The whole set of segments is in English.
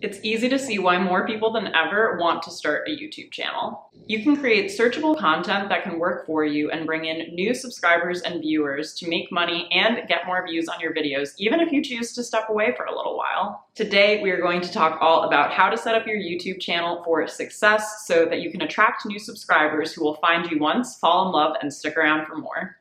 It's easy to see why more people than ever want to start a YouTube channel. You can create searchable content that can work for you and bring in new subscribers and viewers to make money and get more views on your videos, even if you choose to step away for a little while. Today, we are going to talk all about how to set up your YouTube channel for success so that you can attract new subscribers who will find you once, fall in love, and stick around for more.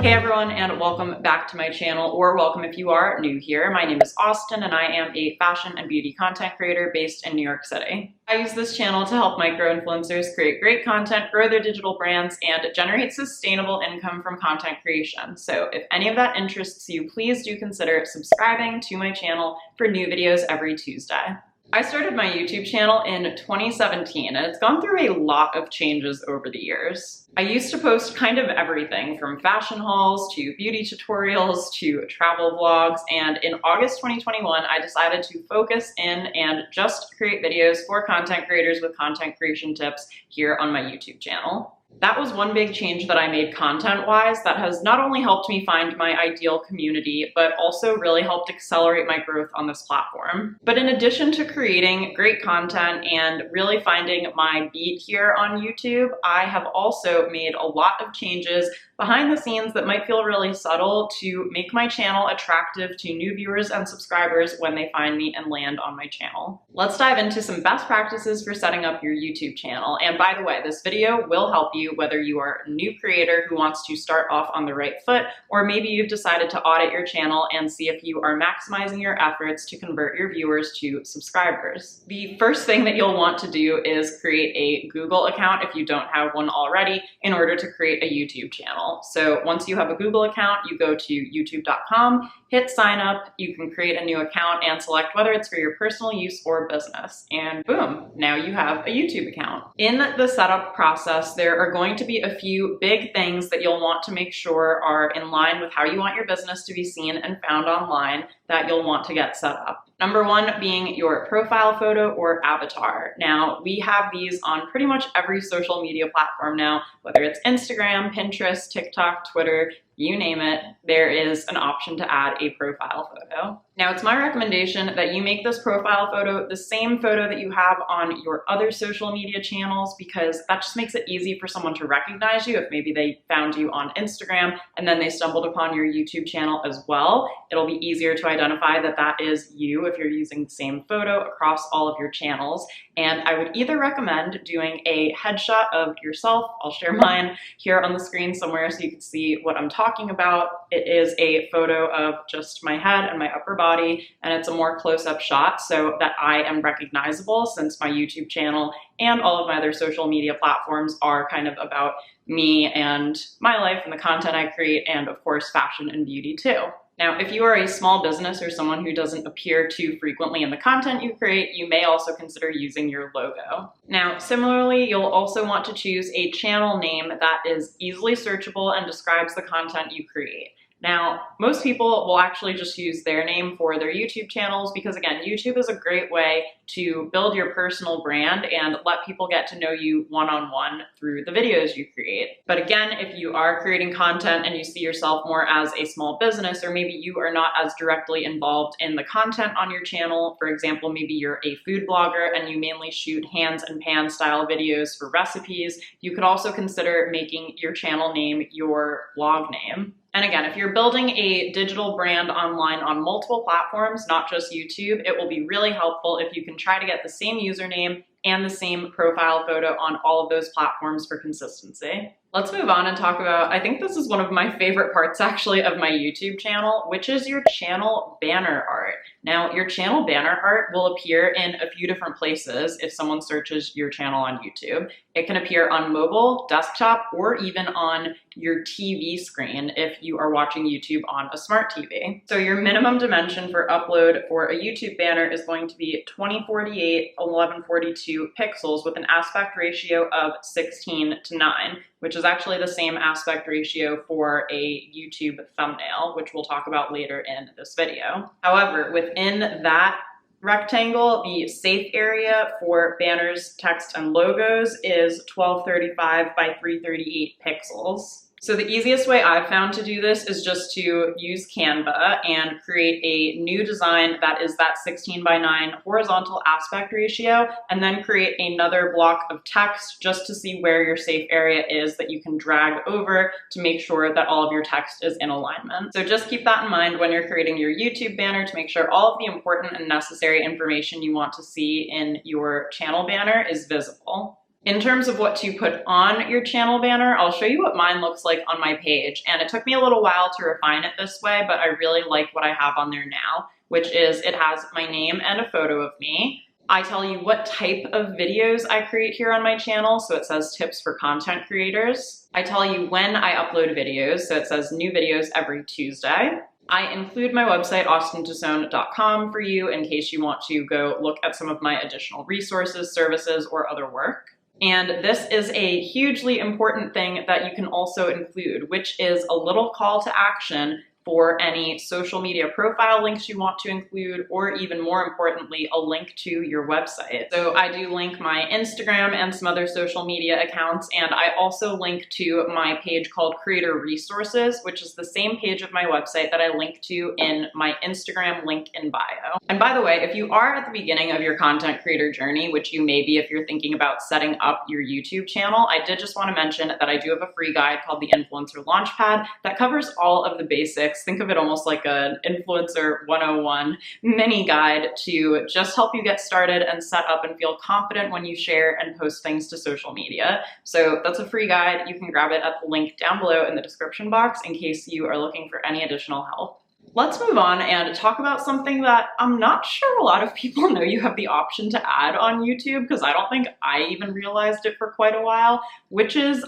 Hey everyone, and welcome back to my channel, or welcome if you are new here. My name is Austen, and I am a fashion and beauty content creator based in New York City. I use this channel to help micro-influencers create great content, grow their digital brands, and generate sustainable income from content creation. So if any of that interests you, please do consider subscribing to my channel for new videos every Tuesday. I started my YouTube channel in 2017, and it's gone through a lot of changes over the years. I used to post kind of everything from fashion hauls to beauty tutorials to travel vlogs, and in August 2021, I decided to focus in and just create videos for content creators with content creation tips here on my YouTube channel. That was one big change that I made content-wise that has not only helped me find my ideal community, but also really helped accelerate my growth on this platform. But in addition to creating great content and really finding my beat here on YouTube, I have also made a lot of changes behind the scenes that might feel really subtle to make my channel attractive to new viewers and subscribers when they find me and land on my channel. Let's dive into some best practices for setting up your YouTube channel. And by the way, this video will help you whether you are a new creator who wants to start off on the right foot, or maybe you've decided to audit your channel and see if you are maximizing your efforts to convert your viewers to subscribers. The first thing that you'll want to do is create a Google account if you don't have one already in order to create a YouTube channel. So once you have a Google account, you go to youtube.com, hit sign up, you can create a new account and select whether it's for your personal use or business. And boom, now you have a YouTube account. In the setup process, there are going to be a few big things that you'll want to make sure are in line with how you want your business to be seen and found online that you'll want to get set up. Number one being your profile photo or avatar. Now, we have these on pretty much every social media platform now, whether it's Instagram, Pinterest, TikTok, Twitter, you name it, there is an option to add a profile photo. Now, it's my recommendation that you make this profile photo the same photo that you have on your other social media channels, because that just makes it easy for someone to recognize you. If maybe they found you on Instagram and then they stumbled upon your YouTube channel as well, it'll be easier to identify that that is you if you're using the same photo across all of your channels. And I would either recommend doing a headshot of yourself. I'll share mine here on the screen somewhere so you can see what I'm talking about. It is a photo of just my head and my upper body, and it's a more close-up shot so that I am recognizable, since my YouTube channel and all of my other social media platforms are kind of about me and my life and the content I create, and of course fashion and beauty too. Now, if you are a small business or someone who doesn't appear too frequently in the content you create, you may also consider using your logo. Now, similarly, you'll also want to choose a channel name that is easily searchable and describes the content you create. Now, most people will actually just use their name for their YouTube channels because, again, YouTube is a great way to build your personal brand and let people get to know you one-on-one through the videos you create. But again, if you are creating content and you see yourself more as a small business, or maybe you are not as directly involved in the content on your channel, for example, maybe you're a food blogger and you mainly shoot hands and pan style videos for recipes, you could also consider making your channel name your blog name. And again, if you're building a digital brand online on multiple platforms, not just YouTube, it will be really helpful if you can try to get the same username and the same profile photo on all of those platforms for consistency. Let's move on and talk about, I think this is one of my favorite parts actually of my YouTube channel, which is your channel banner art. Now, your channel banner art will appear in a few different places if someone searches your channel on YouTube. It can appear on mobile, desktop, or even on your TV screen if you are watching YouTube on a smart TV. So your minimum dimension for upload for a YouTube banner is going to be 2048 1142 pixels with an aspect ratio of 16:9, which is actually the same aspect ratio for a YouTube thumbnail, which we'll talk about later in this video. However, within that rectangle, the safe area for banners, text, and logos is 1235 by 338 pixels. So the easiest way I've found to do this is just to use Canva and create a new design that is that 16:9 horizontal aspect ratio, and then create another block of text just to see where your safe area is that you can drag over to make sure that all of your text is in alignment. So just keep that in mind when you're creating your YouTube banner to make sure all of the important and necessary information you want to see in your channel banner is visible. In terms of what to put on your channel banner, I'll show you what mine looks like on my page. And it took me a little while to refine it this way, but I really like what I have on there now, which is it has my name and a photo of me. I tell you what type of videos I create here on my channel, so it says tips for content creators. I tell you when I upload videos, so it says new videos every Tuesday. I include my website, austentosone.com, for you in case you want to go look at some of my additional resources, services, or other work. And this is a hugely important thing that you can also include, which is a little call to action for any social media profile links you want to include, or even more importantly, a link to your website. So I do link my Instagram and some other social media accounts, and I also link to my page called Creator Resources, which is the same page of my website that I link to in my Instagram link in bio. And by the way, if you are at the beginning of your content creator journey, which you may be if you're thinking about setting up your YouTube channel, I did just want to mention that I do have a free guide called the Influencer Launchpad that covers all of the basics. Think of it almost like an Influencer 101 mini guide to just help you get started and set up and feel confident when you share and post things to social media. So that's a free guide. You can grab it at the link down below in the description box in case you are looking for any additional help. Let's move on and talk about something that I'm not sure a lot of people know you have the option to add on YouTube, because I don't think I even realized it for quite a while, which is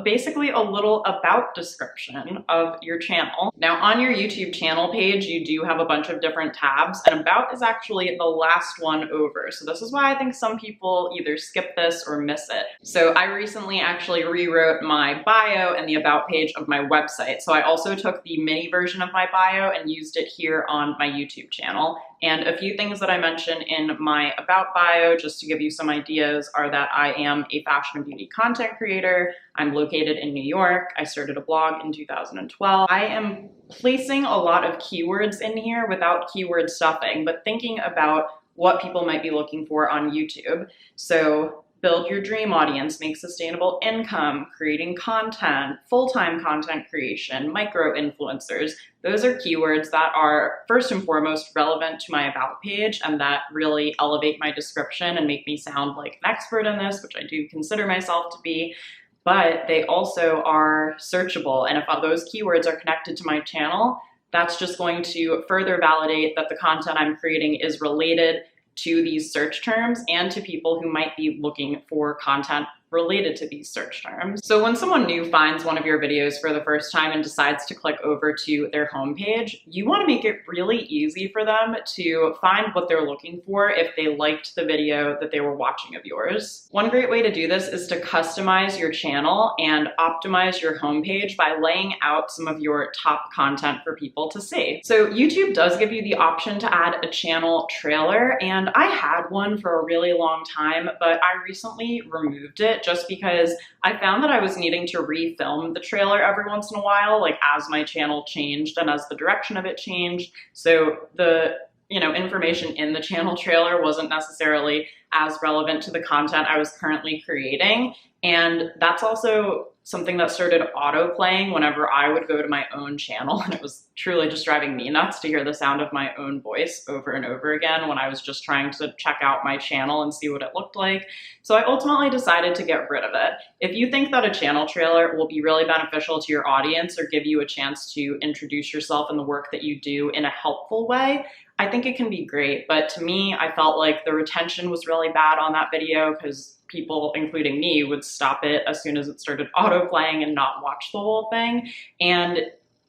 basically a little about description of your channel. Now on your YouTube channel page, you do have a bunch of different tabs, and about is actually the last one over. So this is why I think some people either skip this or miss it. So I recently actually rewrote my bio and the about page of my website. So I also took the mini version of my bio and used it here on my YouTube channel. And a few things that I mention in my about bio, just to give you some ideas, are that I am a fashion and beauty content creator. I'm located in New York. I started a blog in 2012. I am placing a lot of keywords in here without keyword stuffing, but thinking about what people might be looking for on YouTube. So build your dream audience, make sustainable income, creating content, full-time content creation, micro-influencers. Those are keywords that are first and foremost relevant to my about page and that really elevate my description and make me sound like an expert in this, which I do consider myself to be. But they also are searchable. And if those keywords are connected to my channel, that's just going to further validate that the content I'm creating is related to these search terms and to people who might be looking for content related to these search terms. So when someone new finds one of your videos for the first time and decides to click over to their homepage, you want to make it really easy for them to find what they're looking for if they liked the video that they were watching of yours. One great way to do this is to customize your channel and optimize your homepage by laying out some of your top content for people to see. So YouTube does give you the option to add a channel trailer, and I had one for a really long time, but I recently removed it just because I found that I was needing to refilm the trailer every once in a while, like as my channel changed and as the direction of it changed. So the information in the channel trailer wasn't necessarily as relevant to the content I was currently creating. And that's also something that started auto-playing whenever I would go to my own channel, and it was truly just driving me nuts to hear the sound of my own voice over and over again when I was just trying to check out my channel and see what it looked like. So I ultimately decided to get rid of it. If you think that a channel trailer will be really beneficial to your audience or give you a chance to introduce yourself and the work that you do in a helpful way, I think it can be great. But to me, I felt like the retention was really bad on that video because people, including me, would stop it as soon as it started auto-playing and not watch the whole thing. And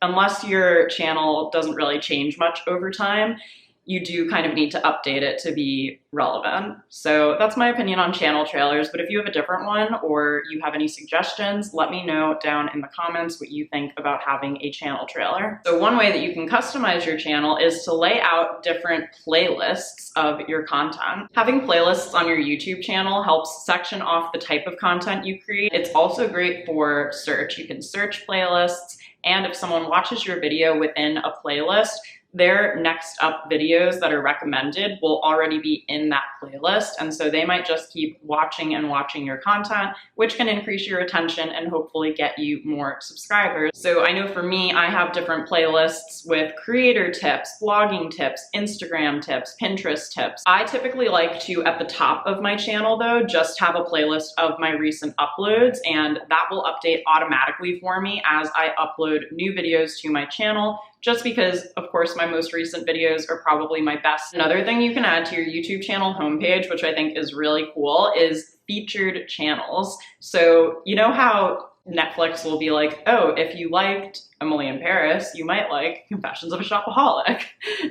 unless your channel doesn't really change much over time, you do kind of need to update it to be relevant. So that's my opinion on channel trailers, but if you have a different one or you have any suggestions, let me know down in the comments what you think about having a channel trailer. So one way that you can customize your channel is to lay out different playlists of your content. Having playlists on your YouTube channel helps section off the type of content you create. It's also great for search. You can search playlists, and if someone watches your video within a playlist, their next up videos that are recommended will already be in that playlist. And so they might just keep watching and watching your content, which can increase your attention and hopefully get you more subscribers. So I know for me, I have different playlists with creator tips, blogging tips, Instagram tips, Pinterest tips. I typically like to, at the top of my channel though, just have a playlist of my recent uploads, and that will update automatically for me as I upload new videos to my channel, just because, of course, my most recent videos are probably my best. Another thing you can add to your YouTube channel homepage, which I think is really cool, is featured channels. So you know how Netflix will be like, oh, if you liked Emily in Paris, you might like Confessions of a Shopaholic.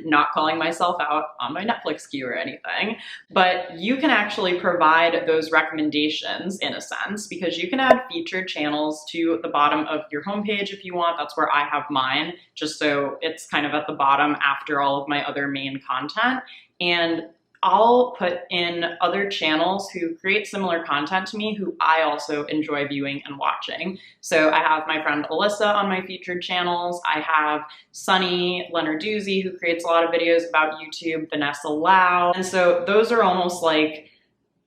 Not calling myself out on my Netflix queue or anything, but you can actually provide those recommendations in a sense, because you can add featured channels to the bottom of your homepage if you want. That's where I have mine, just so it's kind of at the bottom after all of my other main content. And I'll put in other channels who create similar content to me who I also enjoy viewing and watching. So I have my friend Alyssa on my featured channels. I have Sunny Lenarduzzi, who creates a lot of videos about YouTube, Vanessa Lau. And so those are almost like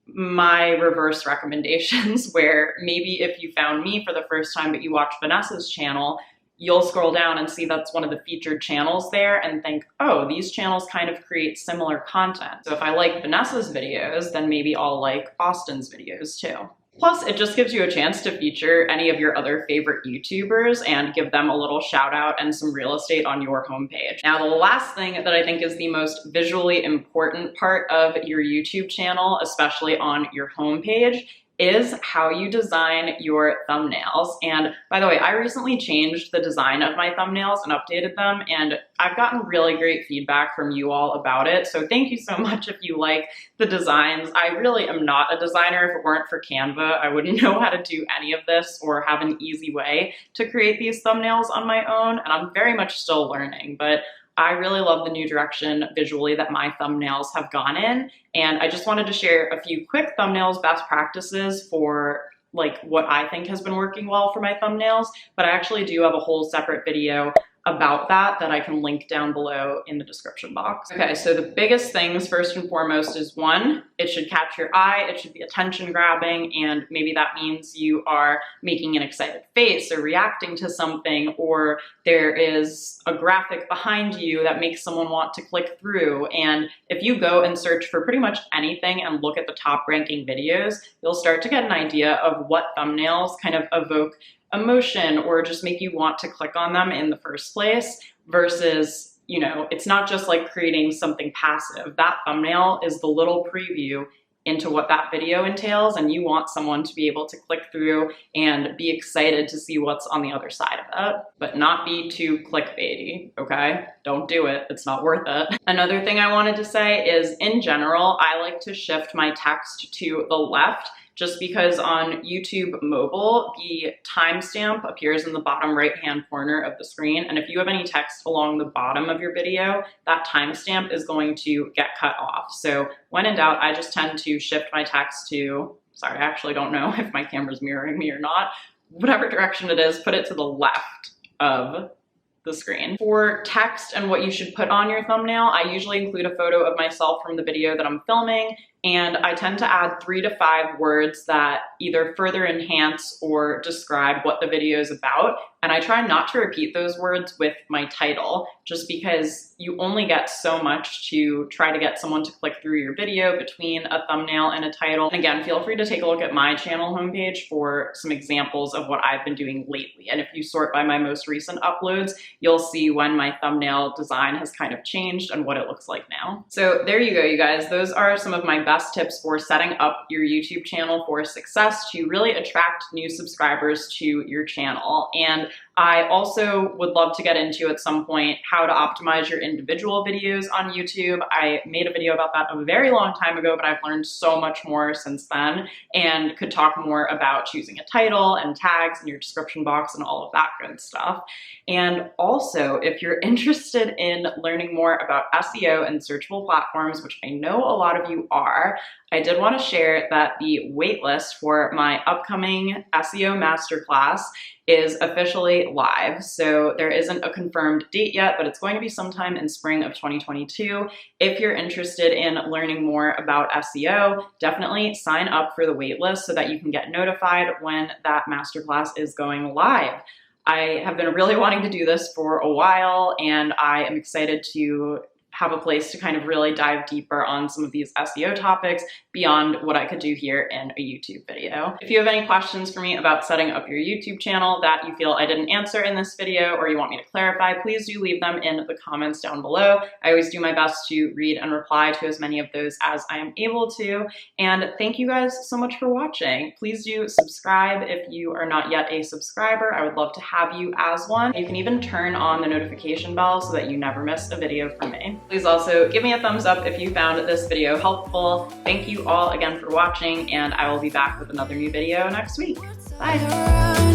my reverse recommendations, where maybe if you found me for the first time but you watched Vanessa's channel, you'll scroll down and see that's one of the featured channels there and think, oh, these channels kind of create similar content. So if I like Vanessa's videos, then maybe I'll like Austen's videos too. Plus, it just gives you a chance to feature any of your other favorite YouTubers and give them a little shout out and some real estate on your homepage. Now, the last thing that I think is the most visually important part of your YouTube channel, especially on your homepage, is how you design your thumbnails. And by the way, I recently changed the design of my thumbnails and updated them, and I've gotten really great feedback from you all about it. So thank you so much if you like the designs. I really am not a designer. If it weren't for Canva, I wouldn't know how to do any of this or have an easy way to create these thumbnails on my own, and I'm very much still learning, but I really love the new direction visually that my thumbnails have gone in, and I just wanted to share a few quick thumbnails best practices for like what I think has been working well for my thumbnails, but I actually do have a whole separate video about that I can link down below in the description box. Okay, so the biggest things first and foremost is one, it should catch your eye, it should be attention grabbing, and maybe that means you are making an excited face or reacting to something, or there is a graphic behind you that makes someone want to click through. And if you go and search for pretty much anything and look at the top ranking videos, you'll start to get an idea of what thumbnails kind of evoke emotion or just make you want to click on them in the first place, versus, you know, it's not just like creating something passive. That thumbnail is the little preview into what that video entails, and you want someone to be able to click through and be excited to see what's on the other side of it, but not be too clickbaity, okay? Don't do it, it's not worth it. Another thing I wanted to say is, in general, I like to shift my text to the left, just because on YouTube mobile, the timestamp appears in the bottom right-hand corner of the screen. And if you have any text along the bottom of your video, that timestamp is going to get cut off. So when in doubt, I just tend to shift my text to, sorry, I actually don't know if my camera's mirroring me or not, whatever direction it is, put it to the left of the screen. For text and what you should put on your thumbnail, I usually include a photo of myself from the video that I'm filming, and I tend to add 3 to 5 words that either further enhance or describe what the video is about. And I try not to repeat those words with my title, just because you only get so much to try to get someone to click through your video between a thumbnail and a title. And again, feel free to take a look at my channel homepage for some examples of what I've been doing lately. And if you sort by my most recent uploads, you'll see when my thumbnail design has kind of changed and what it looks like now. So there you go, you guys. Those are some of my best tips for setting up your YouTube channel for success to really attract new subscribers to your channel. And I also would love to get into at some point how to optimize your individual videos on YouTube. I made a video about that a very long time ago, but I've learned so much more since then and could talk more about choosing a title and tags in your description box and all of that good stuff. And also, if you're interested in learning more about SEO and searchable platforms, which I know a lot of you are, I did want to share that the waitlist for my upcoming SEO masterclass is officially live. So there isn't a confirmed date yet, but it's going to be sometime in spring of 2022. If you're interested in learning more about SEO, definitely sign up for the waitlist so that you can get notified when that masterclass is going live. I have been really wanting to do this for a while, and I am excited to have a place to kind of really dive deeper on some of these SEO topics beyond what I could do here in a YouTube video. If you have any questions for me about setting up your YouTube channel that you feel I didn't answer in this video or you want me to clarify, please do leave them in the comments down below. I always do my best to read and reply to as many of those as I am able to. And thank you guys so much for watching. Please do subscribe if you are not yet a subscriber. I would love to have you as one. You can even turn on the notification bell so that you never miss a video from me. Please also give me a thumbs up if you found this video helpful. Thank you all again for watching, and I will be back with another new video next week. Bye!